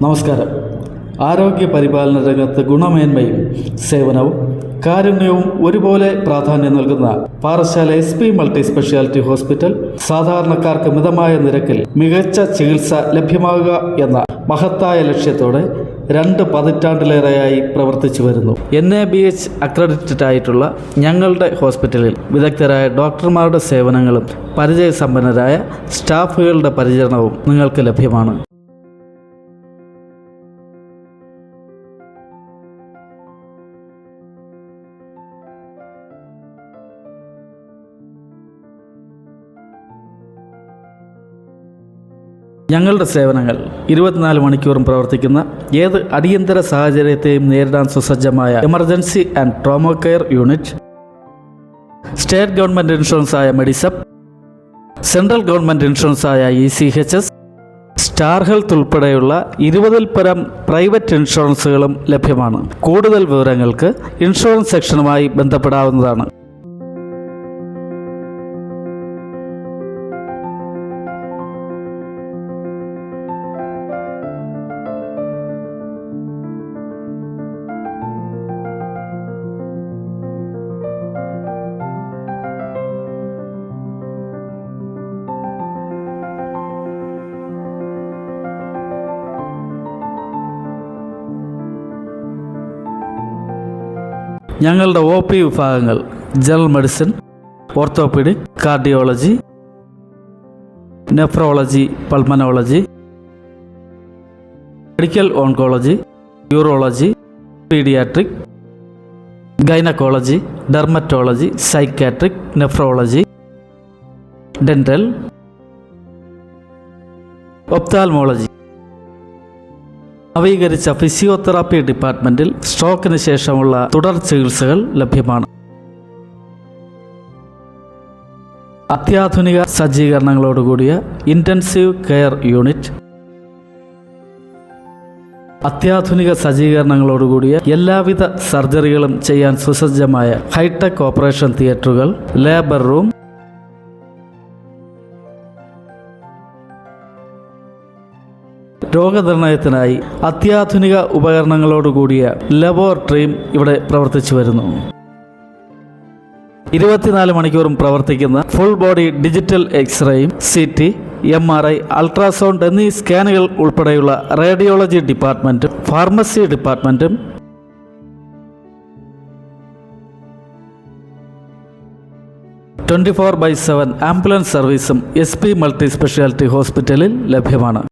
നമസ്കാരം. ആരോഗ്യ പരിപാലന രംഗത്ത് ഗുണമേന്മയും സേവനവും കാരുണ്യവും ഒരുപോലെ പ്രാധാന്യം നൽകുന്ന Parassala SP multi speciality hospital സാധാരണക്കാർക്ക് മിതമായ നിരക്കിൽ മികച്ച ചികിത്സ ലഭ്യമാകുക എന്ന മഹത്തായ ലക്ഷ്യത്തോടെ 2 പതിറ്റാണ്ടിലേറെയായി പ്രവർത്തിച്ചു വരുന്നു. NABH അക്രഡിറ്റഡ് ആയിട്ടുള്ള ഞങ്ങളുടെ ഹോസ്പിറ്റലിൽ വിദഗ്ധരായ ഡോക്ടർമാരുടെ സേവനങ്ങളും പരിചയസമ്പന്നരായ സ്റ്റാഫുകളുടെ പരിചരണവും നിങ്ങൾക്ക് ലഭ്യമാണ്. ഞങ്ങളുടെ സേവനങ്ങൾ 24 മണിക്കൂറും പ്രവർത്തിക്കുന്ന ഏത് അടിയന്തര സാഹചര്യത്തെയും നേരിടാൻ സുസജ്ജമായ emergency and trauma care unit, state government ഇൻഷുറൻസായ മെഡിസപ്പ്, സെൻട്രൽ ഗവൺമെൻറ് ഇൻഷുറൻസായ ECHS, സ്റ്റാർ ഹെൽത്ത് ഉൾപ്പെടെയുള്ള 20-ൽ പരം പ്രൈവറ്റ് ഇൻഷുറൻസുകളും ലഭ്യമാണ്. കൂടുതൽ വിവരങ്ങൾക്ക് ഇൻഷുറൻസ് സെക്ഷനുമായി ബന്ധപ്പെടാവുന്നതാണ്. ഞങ്ങളുടെ OP വിഭാഗങ്ങൾ general medicine, orthopaedic, cardiology, nephrology, pulmonology, medical oncology, urology, paediatric, gynaecology, dermatology, psychiatric, nephrology, dental, ophthalmology, നവീകരിച്ച ഫിസിയോതെറാപ്പി ഡിപ്പാർട്ട്മെൻറ്റിൽ സ്ട്രോക്കിന് ശേഷമുള്ള തുടർ ചികിത്സകൾ ലഭ്യമാണ്. അത്യാധുനിക സജ്ജീകരണങ്ങളോടുകൂടിയ ഇൻറ്റൻസീവ് കെയർ യൂണിറ്റ്, അത്യാധുനിക സജ്ജീകരണങ്ങളോടുകൂടിയ എല്ലാവിധ സർജറികളും ചെയ്യാൻ സുസജ്ജമായ ഹൈടെക് ഓപ്പറേഷൻ തിയേറ്ററുകൾ, ലേബർ റൂം, രോഗനിർണയത്തിനായി അത്യാധുനിക ഉപകരണങ്ങളോടുകൂടിയ ലബോറട്ടറിയും ഇവിടെ പ്രവർത്തിച്ചു വരുന്നു. 24 മണിക്കൂറും പ്രവർത്തിക്കുന്ന ഫുൾ ബോഡി ഡിജിറ്റൽ എക്സ്റേയും CT, MRI, അൾട്രാസൗണ്ട് എന്നീ സ്കാനുകൾ ഉൾപ്പെടെയുള്ള റേഡിയോളജി ഡിപ്പാർട്ട്മെൻറ്റും ഫാർമസി ഡിപ്പാർട്ട്മെൻറ്റും 24/7 ആംബുലൻസ് സർവീസും SP മൾട്ടി സ്പെഷ്യാലിറ്റി ഹോസ്പിറ്റലിൽ ലഭ്യമാണ്.